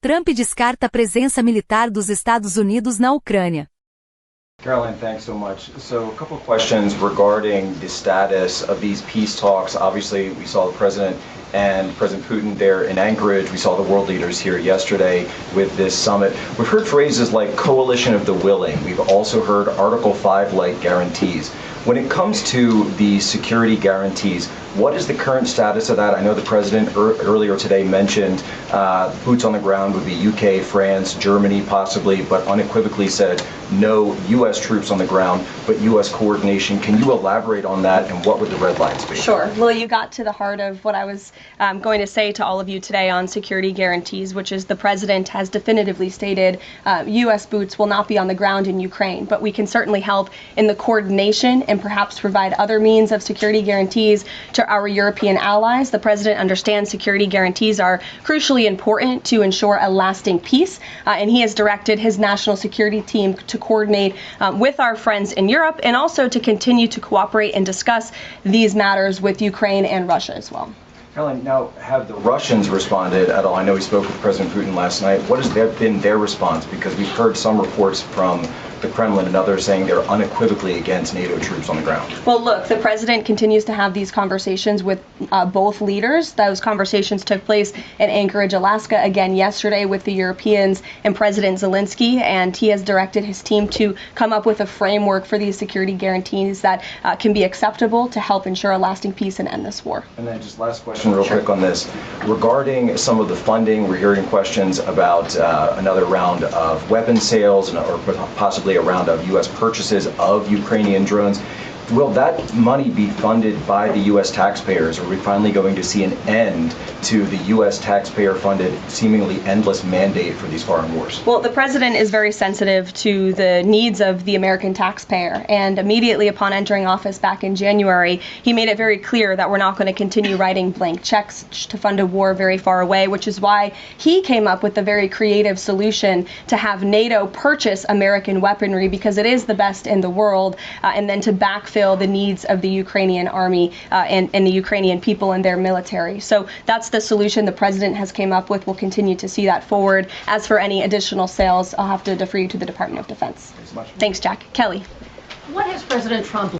Trump descarta a presença militar dos Estados Unidos na Ucrânia. Caroline, thanks so much. So a couple of questions regarding the status of these peace talks. Obviously, we saw the President and President Putin there in Anchorage. We saw the world leaders here yesterday with this summit. We've heard phrases like coalition of the willing. We've also heard Article 5-like guarantees. When it comes to the security guarantees, what is the current status of that? I know the President earlier today mentioned boots on the ground would be UK, France, Germany possibly, but unequivocally said no U.S. troops on the ground, but U.S. coordination. Can you elaborate on that, and what would the red lines be? Sure. Well, you got to the heart of what I was going to say to all of you today on security guarantees, which is the President has definitively stated U.S. boots will not be on the ground in Ukraine, but we can certainly help in the coordination and perhaps provide other means of security guarantees to our European allies. The President understands security guarantees are crucially important to ensure a lasting peace, and he has directed his national security team to coordinate with our friends in Europe and also to continue to cooperate and discuss these matters with Ukraine and Russia as well. Caroline, now have the Russians responded at all? I know we spoke with President Putin last night. What has been their response? Because we've heard some reports from the Kremlin and others saying they're unequivocally against NATO troops on the ground. Well, look, the President continues to have these conversations with both leaders. Those conversations took place in Anchorage, Alaska, again yesterday with the Europeans and President Zelensky, and he has directed his team to come up with a framework for these security guarantees that can be acceptable to help ensure a lasting peace and end this war. And then just last question real quick on this. Regarding some of the funding, we're hearing questions about another round of weapon sales or possibly a round of U.S. purchases of Ukrainian drones. Will that money be funded by the U.S. taxpayers? Are we finally going to see an end to the U.S. taxpayer-funded, seemingly endless mandate for these foreign wars? Well, the President is very sensitive to the needs of the American taxpayer, and immediately upon entering office back in January, he made it very clear that we're not going to continue writing blank checks to fund a war very far away, which is why he came up with a very creative solution to have NATO purchase American weaponry, because it is the best in the world, and then to backfill the needs of the Ukrainian army and the Ukrainian people and their military. So that's the solution the President has came up with. We'll continue to see that forward. As for any additional sales, I'll have to defer you to the Department of Defense. Thanks so much. Thanks, Jack. Kelly. What has President Trump